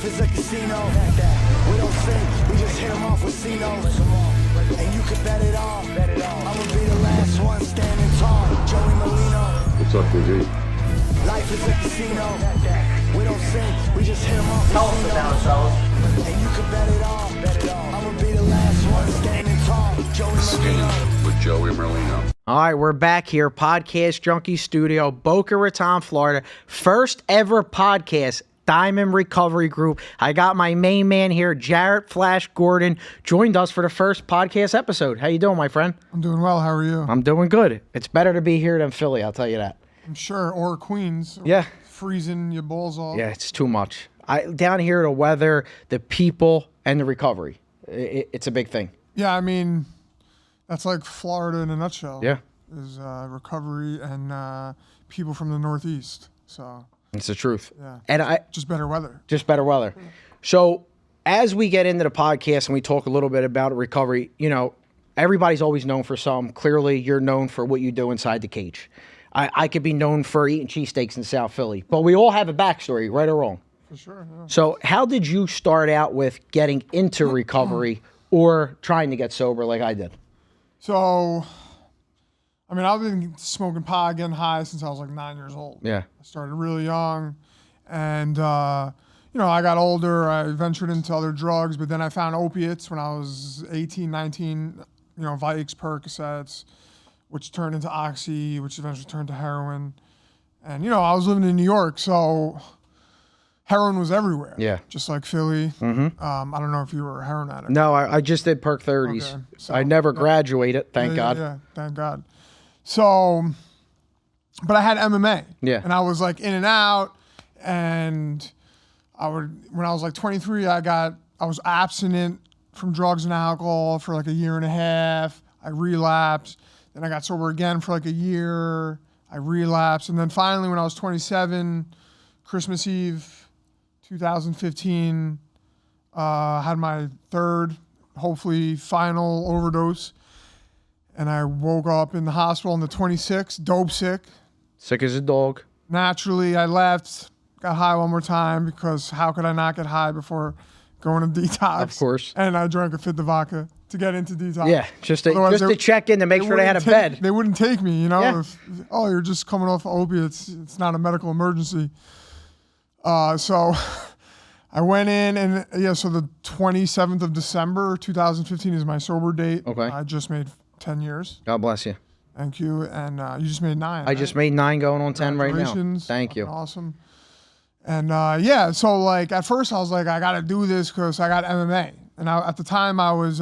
is a casino. We don't sing, we just hit them off with C-notes. And you can bet it all. I'ma be the last one standing tall. Joey Merlino. What's up, KG? Life is a casino. We don't sing, we just hit them off Tell us with about C-notes. And you can bet it all. I'ma be the last one standing tall. Joey Merlino. With Joey Merlino. All right, we're back here, Podcast Junkie Studio, Boca Raton, Florida. First ever podcast, Diamond Recovery Group. I got my main man here, Jarrett Flash Gordon, joined us for the first podcast episode. How you doing, my friend? I'm doing well. How are you? I'm doing good. It's better to be here than Philly, I'll tell you that. I'm sure. Or Queens. Yeah. Freezing your balls off. Yeah, it's too much. Down here, the weather, the people, and the recovery. It's a big thing. Yeah, I mean, that's like Florida in a nutshell. Yeah. Is recovery and people from the Northeast. So It's the truth. yeah. And Just better weather. just better weather. So as we get into the podcast and we talk a little bit about recovery, you know, everybody's always known for some. Clearly, you're known for what you do inside the cage. I could be known for eating cheesesteaks in South Philly, but we all have a backstory, right or wrong. For sure. Yeah. So how did you start out with getting into recovery or trying to get sober like I did? So, I mean, I've been smoking pot, getting high since I was like 9 years old. Yeah. I started really young, and you know, I got older. I ventured into other drugs, but then I found opiates when I was 18, 19. You know, Vikes, Percocets, which turned into Oxy, which eventually turned to heroin. And you know, I was living in New York, so heroin was everywhere. Yeah. Just like Philly. Mm-hmm. I don't know if you were a heroin addict. No, I just did Perk 30s. Okay, so- I never graduated, thank God. Yeah, thank God. So, but I had MMA. Yeah. And I was like in and out, and when I was like 23, I was abstinent from drugs and alcohol for like a year and a half. I relapsed. Then I got sober again for like a year. I relapsed. And then finally, when I was 27, Christmas Eve, 2015, had my third, hopefully final overdose. And I woke up in the hospital on the 26th, dope sick. Sick as a dog. Naturally, I left, got high one more time because how could I not get high before going to detox? Of course. And I drank a fifth of vodka to get into detox. Yeah, just to Otherwise, check in to make sure they had a bed. They wouldn't take me, you know. Yeah. If, oh, you're just coming off opiates. It's not a medical emergency. So I went in, and yeah, so the 27th of December, 2015 is my sober date. Okay. I just made 10 years. God bless you. Thank you. And you just made 9. I just made 9 going on 10 right now. Congratulations. Thank you. Awesome. And yeah, so like at first I was like, I got to do this because I got MMA. And at the time I was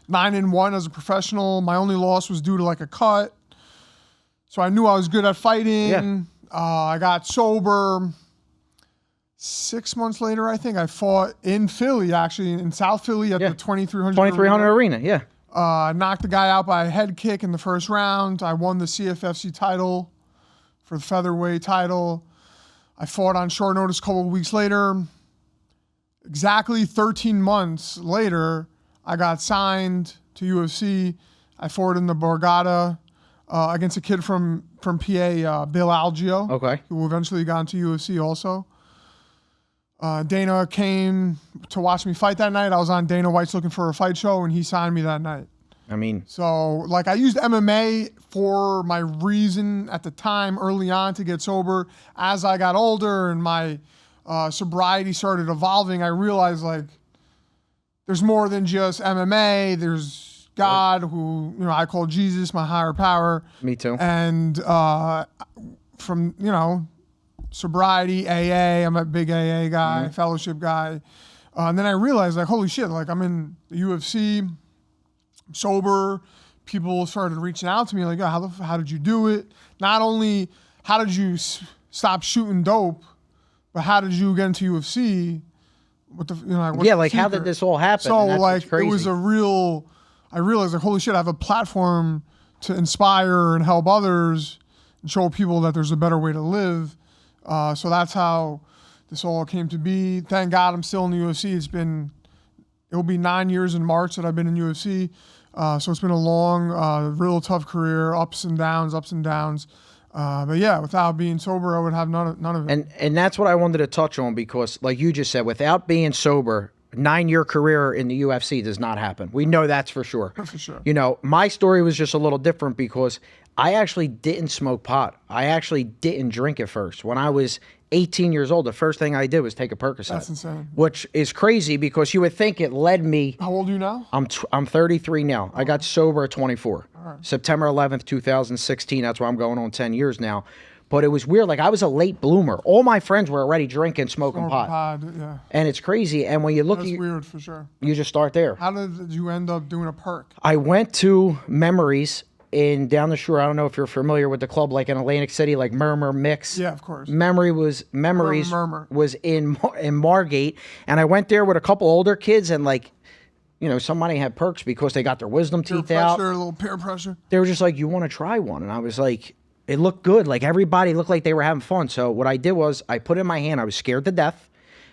9-1 as a professional. My only loss was due to like a cut. So I knew I was good at fighting. Yeah. I got sober. 6 months later, I think I fought in Philly, actually in South Philly at Yeah. the 2300 2300 arena, yeah. knocked the guy out by a head kick in the first round. I won the CFFC title for the featherweight title. I fought on short notice a couple of weeks later. Exactly 13 months later, I got signed to UFC. I fought in the Borgata against a kid from PA, Bill Algio, Okay. who eventually got into UFC also. Dana came to watch me fight that night. I was on Dana White's Looking for a Fight show, and he signed me that night. I mean, So, like, I used MMA for my reason at the time, early on, to get sober. As I got older and my sobriety started evolving, I realized, like, there's more than just MMA. There's God, who, you know, I call Jesus my higher power. me too. And from, you know, sobriety, AA, I'm a big AA guy, fellowship guy. And then I realized, like, holy shit, like, I'm in the UFC, I'm sober. People started reaching out to me, like, oh, how did you do it? Not only how did you stop shooting dope, but how did you get into UFC? What the, you know, what's Yeah, the like, how secret? did this all happen? So, And that's what's like, it crazy. was a real, I realized, like, holy shit, I have a platform to inspire and help others and show people that there's a better way to live. So that's how this all came to be. Thank God I'm still in the UFC. It'll be 9 years in March that I've been in UFC. So it's been a long, real tough career, ups and downs. But yeah, without being sober, I would have none of it. And that's what I wanted to touch on because, like you just said, without being sober, 9-year career in the UFC does not happen. We know that's for sure. For sure. You know, my story was just a little different because I actually didn't smoke pot. I actually didn't drink at first. When I was 18 years old, the first thing I did was take a Percocet. That's insane. Which is crazy because you would think it led me. How old are you now? I'm 33 now. I got sober at 24. right. September 11th, 2016. That's why I'm going on 10 years now. But it was weird. Like, I was a late bloomer. All my friends were already drinking, smoking pot. Yeah. And it's crazy. And when you look That's at weird for sure. you just start there. How did you end up doing a perk? I went to Memories in down the shore. I don't know if you're familiar with the club, like in Atlantic City, like Murmur Mix. Yeah, of course. Memories Murmur. was in Margate, and I went there with a couple older kids, and like, you know, somebody had perks because they got their wisdom teeth out. A little peer pressure. They were just like, "You want to try one?" And I was like, it looked good. Like, everybody looked like they were having fun. So what I did was I put it in my hand. I was scared to death.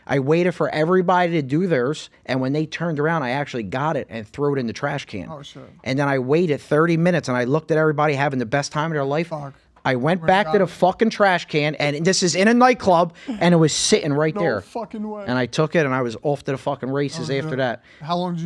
I waited for everybody to do theirs, and when they turned around, I actually got it and threw it in the trash can. Oh, shit. And then I waited 30 minutes, and I looked at everybody having the best time of their life. Fuck. I went back to the fucking trash can, and this is in a nightclub, and it was sitting right there. No fucking way. And I took it, and I was off to the fucking races after that. How long did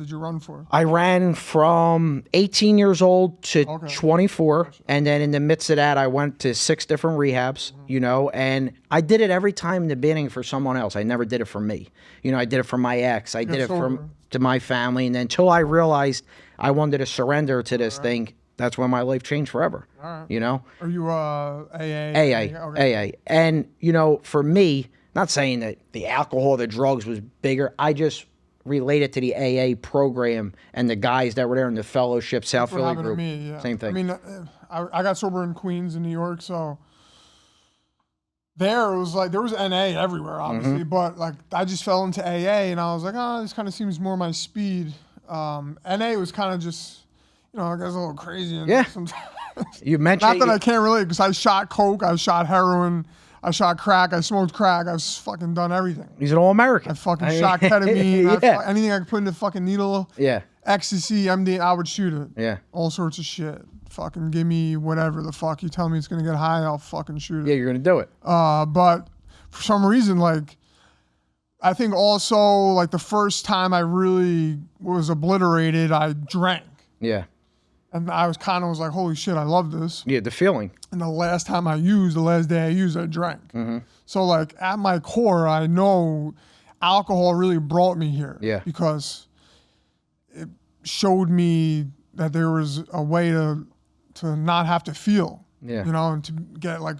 you run for? I ran from 18 years old to 24, and then in the midst of that, I went to 6 different rehabs, you know, and I did it every time in the beginning for someone else. I never did it for me. You know, I did it for my ex. I did it to my family, and then until I realized I wanted to surrender to this thing, that's when my life changed forever. All right. You know? Are you AA? AA. Okay. AA. And, you know, for me, not saying that the alcohol, the drugs was bigger. I just related to the AA program and the guys that were there in the fellowship, South What Philly happened group. to me, yeah. Same thing. I mean, I got sober in Queens in New York, so there it was like there was NA everywhere, obviously, but like I just fell into AA and I was like, oh, this kind of seems more my speed. NA was kind of just, you know, I guess a little crazy. Yeah. Sometimes. You mentioned Not that I can't relate because I shot coke, I shot heroin, I shot crack, I smoked crack, I've fucking done everything. He's an all-American. I fucking shot ketamine, Yeah. anything I could put in the fucking needle. Yeah. Ecstasy, MD, I would shoot it. Yeah. All sorts of shit. Fucking give me whatever the fuck you tell me it's gonna get high, I'll fucking shoot it. Yeah, you're going to do it. But for some reason, like, I think also, like, the first time I really was obliterated, I drank. Yeah. And I was kind of was like, holy shit, I love this. Yeah, the feeling. And the last time I used, the last day I used, I drank. So, like, at my core, I know alcohol really brought me here. Yeah. Because it showed me that there was a way to not have to feel. Yeah. You know, and to get, like,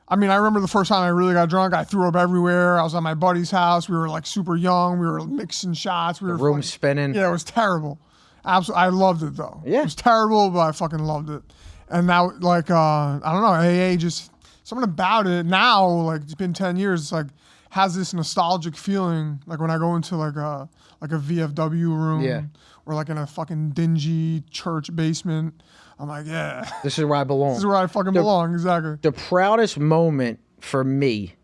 I mean, I remember the first time I really got drunk, I threw up everywhere. I was at my buddy's house. We were, like, super young. We were mixing shots. We were Room spinning. Yeah, it was terrible. Absolutely, I loved it though. Yeah. It was terrible, but I fucking loved it. And now, like, I don't know, AA just something about it now. Like, it's been 10 years. It's like has this nostalgic feeling. Like when I go into like a VFW room, Yeah. or like in a fucking dingy church basement, I'm like, yeah, This is where I belong. this is where I fucking belong. Exactly. The proudest moment for me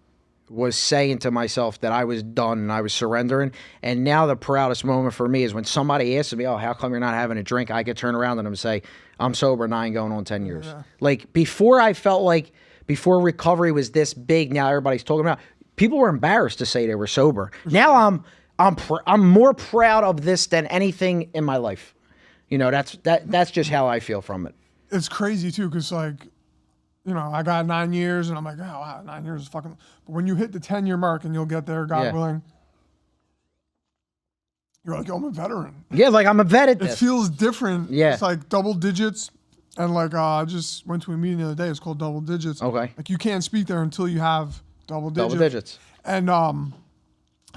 was saying to myself that I was done and I was surrendering. And now the proudest moment for me is when somebody asks me, oh, how come you're not having a drink? I could turn around and I'm say, I'm sober and I ain't going on 10 years. Yeah. Like before I felt like, before recovery was this big, now everybody's talking about, people were embarrassed to say they were sober. Now I'm more proud of this than anything in my life. You know, that's just how I feel from it. It's crazy too, because like, you know, I got 9 years and I'm like, oh wow, 9 years is fucking. But when you hit the 10-year mark and you'll get there, God willing, you're like, yo, I'm a veteran. Yeah, like I'm a vet at It this. feels different. Yeah. It's like double digits. And like, I just went to a meeting the other day. It's called double digits. Okay. Like you can't speak there until you have double digits. Double digits. And I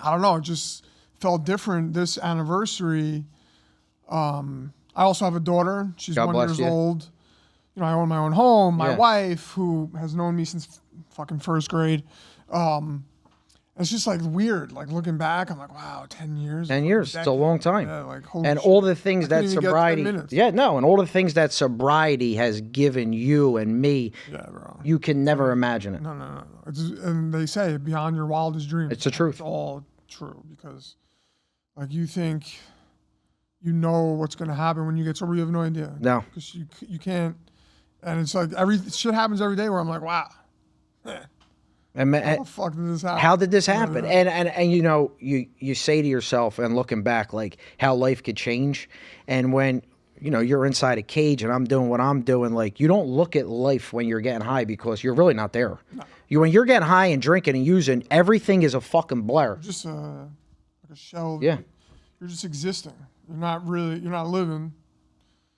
don't know, it just felt different this anniversary. I also have a daughter. She's God 1 bless year you. old. You know, I own my own home. My Yeah. wife, who has known me since fucking first grade. It's just like weird. Like looking back, I'm like, wow, 10 years. 10 years. It's a long time. Yeah, like holy And shit. all the things I that couldn't even get 10 sobriety, minutes. yeah, no, and all the things that sobriety has given you and me, Yeah, bro. you can never imagine it. No. And they say beyond your wildest dreams. It's the truth. It's all true because, like, you think you know what's going to happen when you get sober. You have no idea. No. Because you can't. And it's like shit happens every day where I'm like, wow. And How the fuck did this happen? how did this happen? And you know, you say to yourself, and looking back, like how life could change. And when, you know, you're inside a cage and I'm doing what I'm doing, like you don't look at life when you're getting high because you're really not there. No. When you're getting high and drinking and using, everything is a fucking blur. Just like a shell. Yeah. You're just existing. You're not living.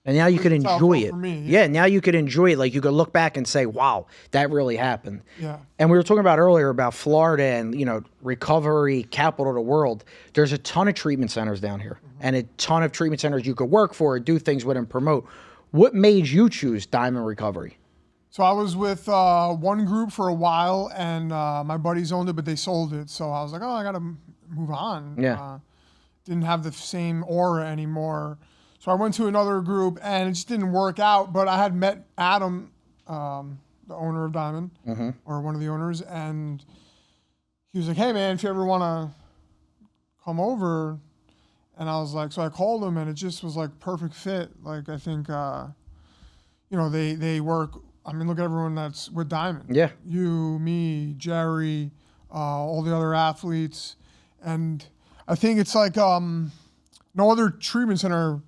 And now you can enjoy it. For me, yeah, now you can enjoy it. Like you could look back and say, wow, that really happened. Yeah. And we were talking about earlier about Florida and, you know, recovery capital of the world. There's a ton of treatment centers down here and a ton of treatment centers you could work for, do things with, and promote. What made you choose Diamond Recovery? So I was with one group for a while, and my buddies owned it, but they sold it. So I was like, oh, I got to move on. Yeah. Didn't have the same aura anymore. So I went to another group, and it just didn't work out. But I had met Adam, the owner of Diamond, or one of the owners, and he was like, hey, man, if you ever want to come over. And I was like, so I called him, and it just was like perfect fit. Like, I think, you know, they work. I mean, look at everyone that's with Diamond. Yeah. You, me, Jerry, all the other athletes. And I think it's like no other treatment center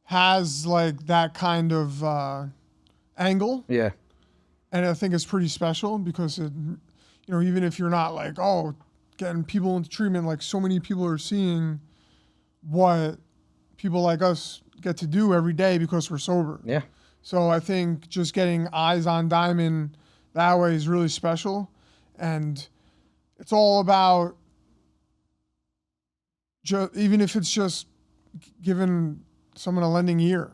has like that kind of angle. Yeah. And I think it's pretty special because it, you know, even if you're not like, oh, getting people into treatment, like so many people are seeing what people like us get to do every day because we're sober. Yeah. So I think just getting eyes on Diamond that way is really special. And it's all about, even if it's just giving someone a lending ear,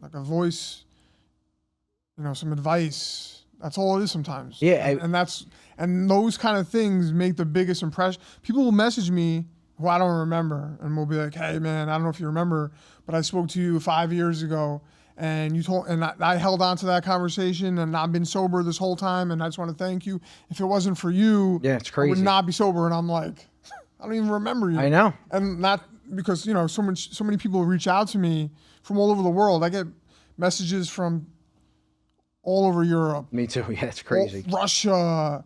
like a voice, you know, some advice. That's all it is sometimes. Yeah. And those kind of things make the biggest impression. People will message me who I don't remember, and we'll be like, hey, man, I don't know if you remember, but I spoke to you 5 years ago. And you told, and I held on to that conversation, and I've been sober this whole time, and I just want to thank you. If it wasn't for you, yeah, it's crazy. I would not be sober. And I'm like, I don't even remember you. I know. And not because, you know, so many people reach out to me from all over the world. I get messages from all over Europe. Me too. Yeah, it's crazy. Russia,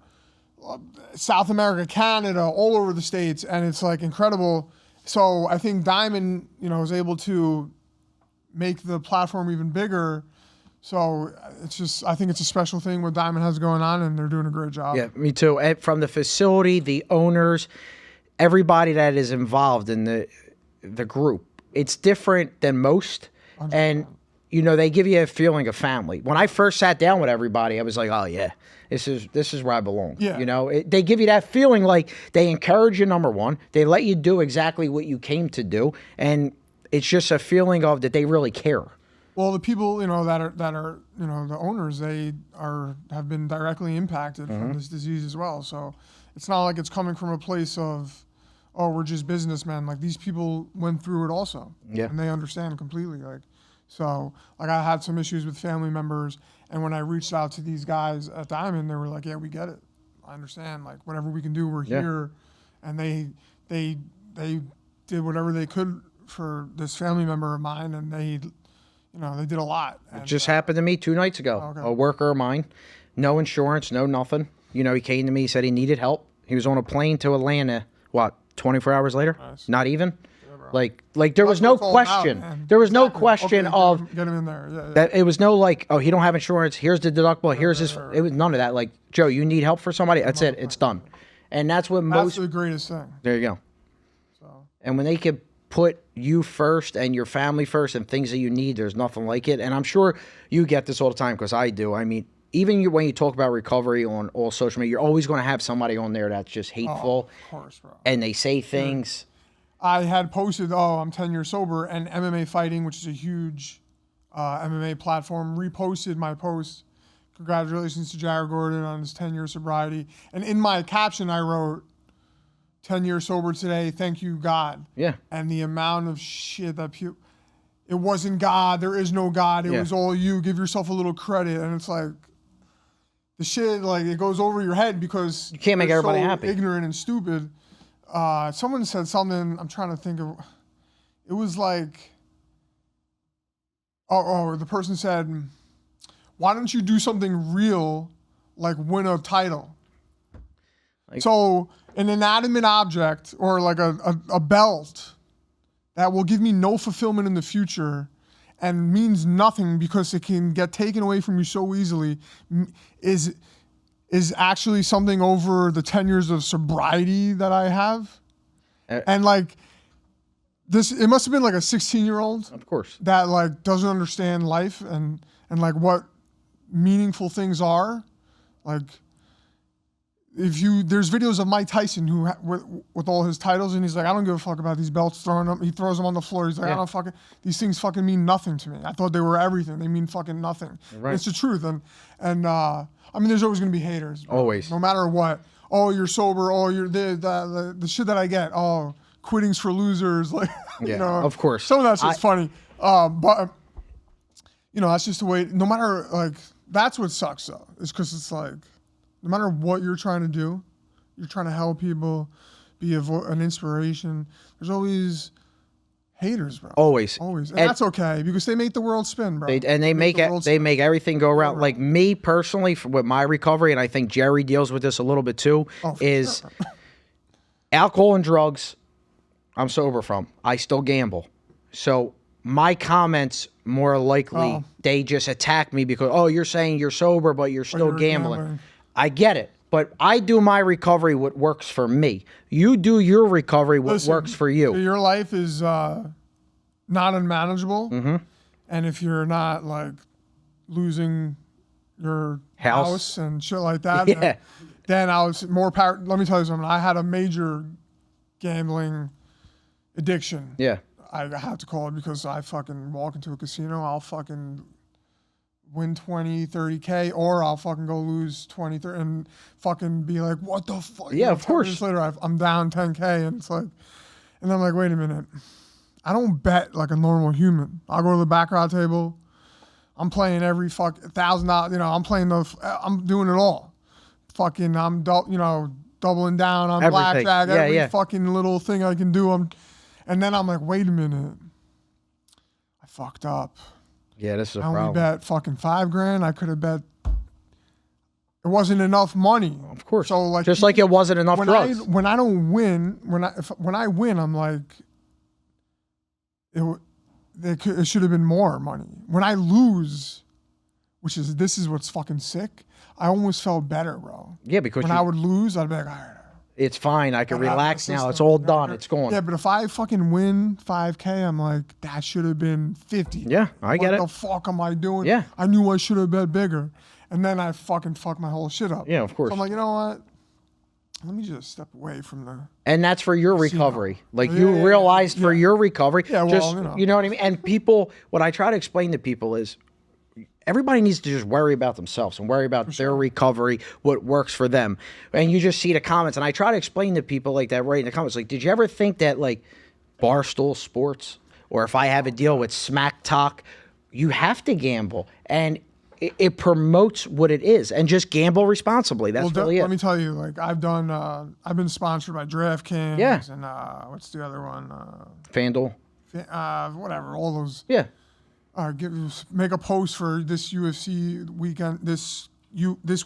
South America, Canada, all over the States, and it's like incredible. So I think Diamond, you know, is able to make the platform even bigger. So it's just, I think it's a special thing what Diamond has going on, and they're doing a great job. Yeah, me too. And from the facility, the owners, everybody that is involved in the group, it's different than most. 100%. And, you know, they give you a feeling of family. When I first sat down with everybody, I was like, oh, yeah, this is where I belong. Yeah. You know, they give you that feeling, like they encourage you, number one. They let you do exactly what you came to do. And it's just a feeling of that they really care. Well, the people, you know, that are you know, the owners, they have been directly impacted from this disease as well. So it's not like it's coming from a place of, oh, we're just businessmen. Like, these people went through it also. Yeah. And they understand completely. Like, so like I had some issues with family members, and when I reached out to these guys at Diamond, they were like, yeah, we get it. I understand. Like, whatever we can do, we're here. And they did whatever they could for this family member of mine, and they did a lot. And, it just happened to me 2 nights ago. Okay. A worker of mine, no insurance, no nothing. You know, he came to me, he said he needed help. He was on a plane to Atlanta, 24 hours later? Nice. Not even? Like there was no question. There was no question of get him in there. Yeah. that. It was no like, oh, he don't have insurance. Here's the deductible. Here's his. It was none of that. Like, Joe, you need help for somebody. That's it. It's done. And that's what most. That's the greatest thing. There you go. So. And when they could put you first and your family first and things that you need, there's nothing like it. And I'm sure you get this all the time, because I do. I mean, even when you talk about recovery on all social media, you're always going to have somebody on there that's just hateful. Of course, bro. And they say things. I had posted, I'm 10 years sober, and MMA Fighting, which is a huge MMA platform, reposted my post. Congratulations to Jared Gordon on his 10-year sobriety. And in my caption, I wrote, 10 years sober today, thank you, God. Yeah. And the amount of shit that people, it wasn't God, there is no God, it was all you, give yourself a little credit. And it's like, the shit, like, it goes over your head because you can't make everybody happy. Ignorant and stupid. Someone said something, I'm trying to think of, it was like, the person said, why don't you do something real, like win a title? So an inanimate object or like a belt that will give me no fulfillment in the future and means nothing because it can get taken away from you so easily is actually something over the 10 years of sobriety that I have. And like this, it must have been like a 16-year-old, of course, that like doesn't understand life and like what meaningful things are. Like there's videos of Mike Tyson who with all his titles, and he's like, I don't give a fuck about these belts, throwing them. He throws them on the floor. He's like, I don't fucking, these things fucking mean nothing to me. I thought they were everything. They mean fucking nothing. Right. It's the truth. And I mean, there's always gonna be haters. Bro. Always. No matter what. Oh, you're sober. Oh, you're the shit that I get. Oh, quitting's for losers. Like, you know. Of course. Some of that's just funny. But you know, that's just the way. No matter like, that's what sucks though. Is because it's like, no matter what you're trying to do, you're trying to help people, be an inspiration. There's always haters, bro. Always. And that's okay because they make the world spin, bro. They make everything go around. Like me personally, with my recovery, and I think Jerry deals with this a little bit too, is alcohol and drugs. I'm sober from. I still gamble, so my comments more likely they just attack me because you're saying you're sober but you're still gambling. I get it, but I do my recovery what works for me. You do your recovery what works for you. Your life is not unmanageable, and if you're not like losing your house and shit like that, then I was more power. Let me tell you something. I had a major gambling addiction. Yeah, I have to call it because I fucking walk into a casino, I'll fucking win 20, 30K, or I'll fucking go lose 20, 30, and fucking be like, what the fuck? Yeah, of course. 10 minutes later, I'm down 10K, and it's like, and I'm like, wait a minute. I don't bet like a normal human. I'll go to the baccarat table. I'm playing every $1,000, you know, I'm doing it all. Fucking, I'm doubling down on blackjack, every fucking little thing I can do. And then I'm like, wait a minute. I fucked up. Yeah, this is a problem. I only bet fucking $5,000. I could have bet. It wasn't enough money. Of course. So like, just like it wasn't enough drugs. When I don't win, when I win, I'm like, it should have been more money. When I lose, this is what's fucking sick. I almost felt better, bro. Yeah, because when I would lose, I'd be like, all right. It's fine. I can relax now. It's all done. It's gone. Yeah, but if I fucking win 5K, I'm like, that should have been 50. Yeah, I get it. What the fuck am I doing? Yeah. I knew I should have bet bigger. And then I fucking fuck my whole shit up. Yeah, of course. So I'm like, you know what? Let me just step away from the... And that's for your recovery. Like you realized for your recovery. Yeah, well, just, you know what I mean? And people, what I try to explain to people is, everybody needs to just worry about themselves and worry about their recovery, what works for them. And you just see the comments. And I try to explain to people like that right in the comments. Like, did you ever think that like Barstool Sports, or if I have a deal with Smack Talk, you have to gamble. And it promotes what it is. And just gamble responsibly. That's really it. Let me tell you, like I've been sponsored by DraftKings. Yeah. And what's the other one? FanDuel. Whatever, all those. Yeah. Make a post for this UFC weekend, this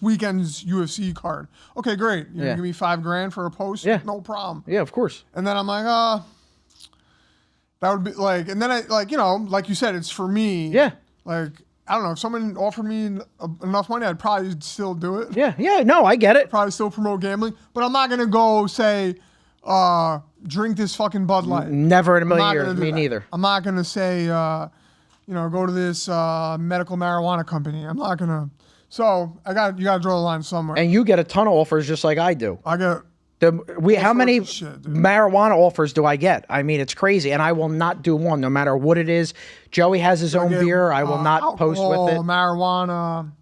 weekend's UFC card. Okay, great. You give me $5,000 for a post? Yeah. No problem. Yeah, of course. And then I'm like, that would be like, and then I like, you know, like you said, it's for me. Yeah. Like, I don't know, if someone offered me enough money, I'd probably still do it. Yeah, yeah, no, I get it. I'd probably still promote gambling, but I'm not gonna go say, drink this fucking Bud Light. Never in a million years. Me neither. I'm not gonna say, you know, go to this medical marijuana company. I'm not gonna. So you gotta draw the line somewhere. And you get a ton of offers just like I do. I get. How many marijuana offers do I get? I mean, it's crazy, and I will not do one, no matter what it is. Joey has his own beer. I will not post with it. Marijuana,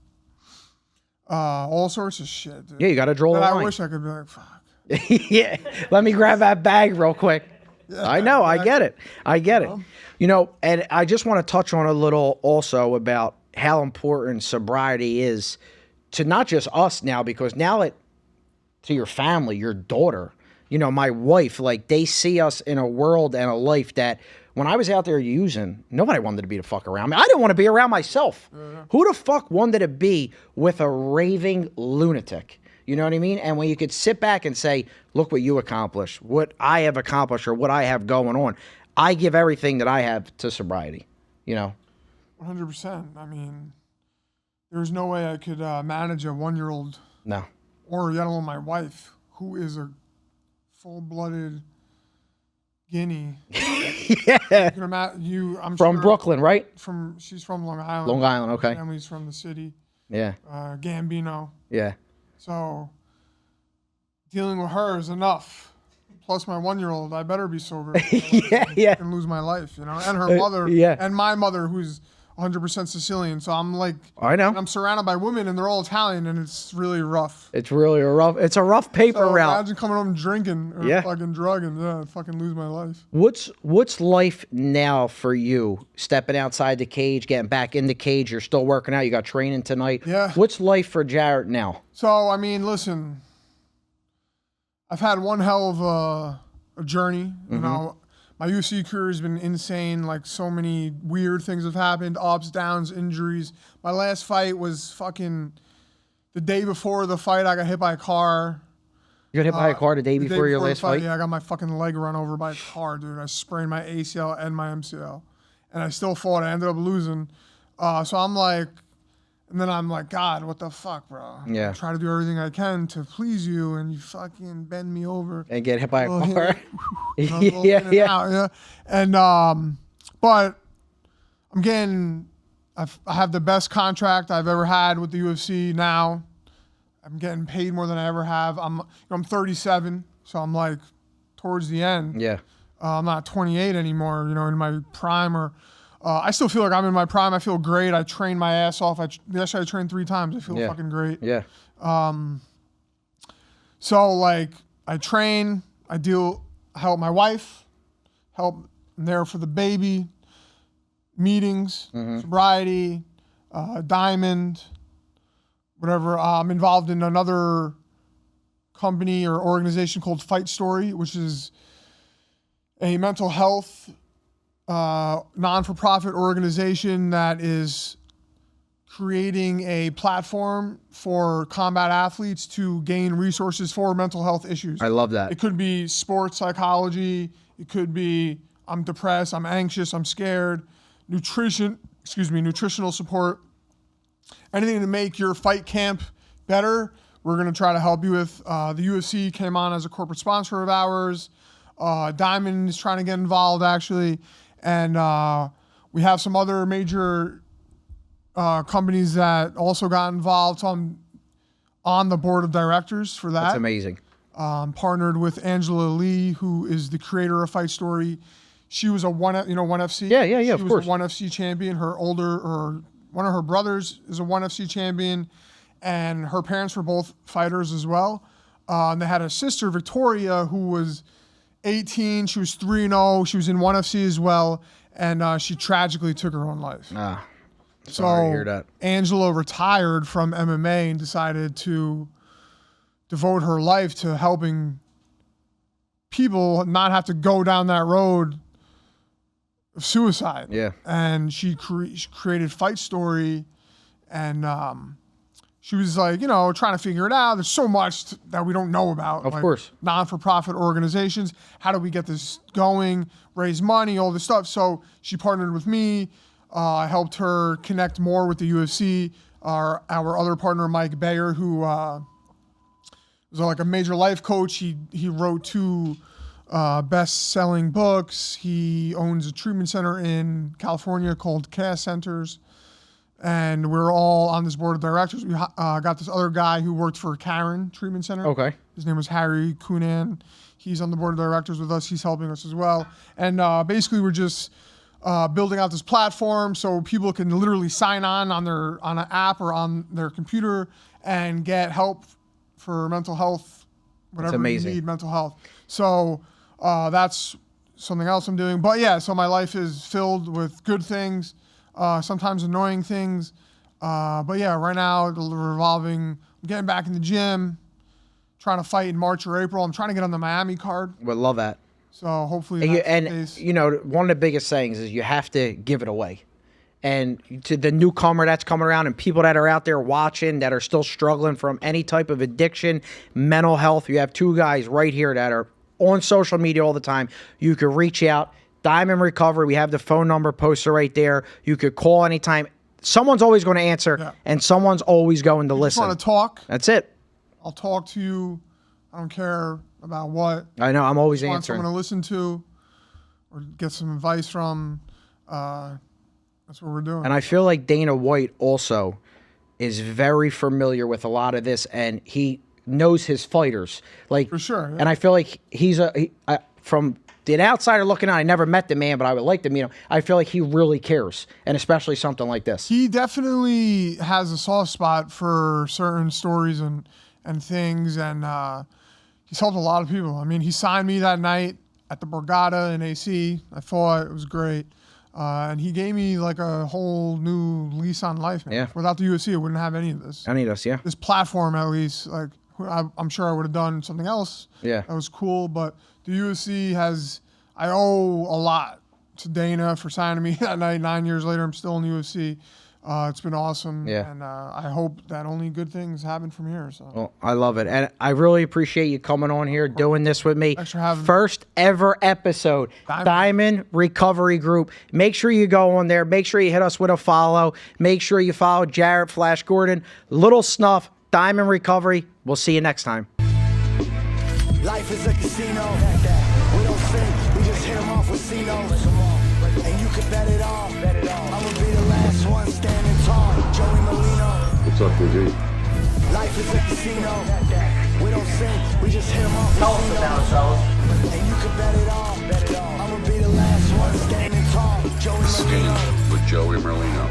all sorts of shit. Dude. Yeah, you got to draw the line. I wish I could be like, fuck. Yeah, let me grab that bag real quick. Yeah, I know, I get it. I get it. You know, and I just want to touch on a little also about how important sobriety is to not just us now, because now to your family, your daughter, you know, my wife, like they see us in a world and a life that when I was out there using, nobody wanted to be the fuck around me. I didn't want to be around myself. Who the fuck wanted to be with a raving lunatic? You know what I mean? And when you could sit back and say, look what you accomplished, what I have accomplished, or what I have going on. I give everything that I have to sobriety, you know? 100%. I mean, there's no way I could manage a 1-year-old. No. Or yet alone my wife, who is a full-blooded guinea. Yeah. I'm From sure Brooklyn, right? She's from Long Island. Long Island, okay. Family's from the city. Yeah. Gambino. Yeah. So dealing with her is enough. Plus my 1-year-old, I better be sober. Yeah. And lose my life, you know. And her mother, and my mother, who's 100% Sicilian. So I'm like, I know. I'm surrounded by women, and they're all Italian, and it's really rough. It's really it's a rough paper route. Imagine coming home drinking or fucking drugging. Yeah, I'd fucking lose my life. What's life now for you? Stepping outside the cage, getting back in the cage. You're still working out. You got training tonight. Yeah. What's life for Jarrett now? So I mean, listen, I've had one hell of a journey. You know, my UFC career has been insane. Like, so many weird things have happened, ups, downs, injuries. My last fight was fucking the day before the fight. I got hit by a car. You got hit by a car the day before your last fight? Yeah, I got my fucking leg run over by a car, dude. I sprained my ACL and my MCL. And I still fought. I ended up losing. So I'm like, and then I'm like, God, what the fuck, bro? Yeah. I try to do everything I can to please you, and you fucking bend me over. And get hit by a car? Yeah. And, but I'm getting, I have the best contract I've ever had with the UFC now. I'm getting paid more than I ever have. I'm 37, so I'm like towards the end. Yeah. I'm not 28 anymore, you know, in my prime, or I still feel like I'm in my prime. I feel great. I train my ass off. Yesterday I trained 3 times. I feel fucking great. Yeah. So like I train, I help my wife, I'm there for the baby, meetings, sobriety, diamond, whatever. I'm involved in another company or organization called Fight Story, which is a mental health non-for-profit organization that is creating a platform for combat athletes to gain resources for mental health issues. I love that. It could be sports psychology. It could be I'm depressed, I'm anxious, I'm scared. Nutritional support. Anything to make your fight camp better, we're going to try to help you with. The UFC came on as a corporate sponsor of ours. Diamond is trying to get involved, actually. And we have some other major companies that also got involved. So I'm on the board of directors for that. That's amazing. Partnered with Angela Lee, who is the creator of Fight Story. She was a ONE FC. Yeah, of course. She was a ONE FC champion. One of her brothers is a ONE FC champion, and her parents were both fighters as well. And they had a sister, Victoria, who was 18. She was 3-0. She was in ONE FC as well, and she tragically took her own life. Sorry to hear that. Angela retired from MMA and decided to devote her life to helping people not have to go down that road of suicide. Yeah. And she created Fight Story, and she was like, trying to figure it out. There's so much that we don't know about. Of course. Non-for-profit organizations. How do we get this going? Raise money, all this stuff. So she partnered with me. I helped her connect more with the UFC. Our other partner, Mike Bayer, who was like a major life coach. He wrote 2 best-selling books. He owns a treatment center in California called Cass Centers. And we're all on this board of directors. We got this other guy who worked for Karen Treatment Center. Okay. His name was Harry Kunan. He's on the board of directors with us. He's helping us as well. And basically, we're just building out this platform so people can literally sign on an app or on their computer and get help for mental health, whatever you need, mental health. So that's something else I'm doing. But yeah, so my life is filled with good things. Sometimes annoying things. But yeah, right now, I'm getting back in the gym, trying to fight in March or April. I'm trying to get on the Miami card. Would love that. So hopefully And, that's the case. you know, one of the biggest sayings is you have to give it away. And to the newcomer that's coming around and people that are out there watching that are still struggling from any type of addiction, mental health, you have two guys right here that are on social media all the time. You could reach out. Diamond Recovery, we have the phone number posted right there. You could call anytime. Someone's always going to answer, and someone's always going to listen. Just want to talk. That's it. I'll talk to you. I don't care about what. I know. I'm always Want answering. someone to listen to or get some advice from. That's what we're doing. And I feel like Dana White also is very familiar with a lot of this, and he knows his fighters. Like, for sure. Yeah. And I feel like from the outsider looking on, I never met the man, but I would like to meet him. I feel like he really cares, and especially something like this. He definitely has a soft spot for certain stories and things, and he's helped a lot of people. I mean, he signed me that night at the Borgata in AC. I thought it was great. And he gave me like a whole new lease on life, man. Yeah. Without the UFC, I wouldn't have any of this. Any of us, yeah. This platform, at least, like I'm sure I would have done something else. Yeah. That was cool, but the UFC I owe a lot to Dana for signing me that night. 9 years later, I'm still in the UFC. It's been awesome. Yeah. And I hope that only good things happen from here. So. Well, I love it. And I really appreciate you coming on here, doing this with me. Thanks for having me. First ever episode, Diamond Recovery Group. Make sure you go on there. Make sure you hit us with a follow. Make sure you follow Jarrett Flash Gordon, Lil Snuff, Diamond Recovery. We'll see you next time. Life is a casino. We don't sink, we just hit them off with C-notes. And you can bet it all. I'ma be the last one standing tall. Joey Merlino. What's up, G? Life is a casino. We don't sink, we just hit them off with C-notes. And you can bet it all. I'ma be the last one standing tall. Joey Merlino. With Joey Merlino.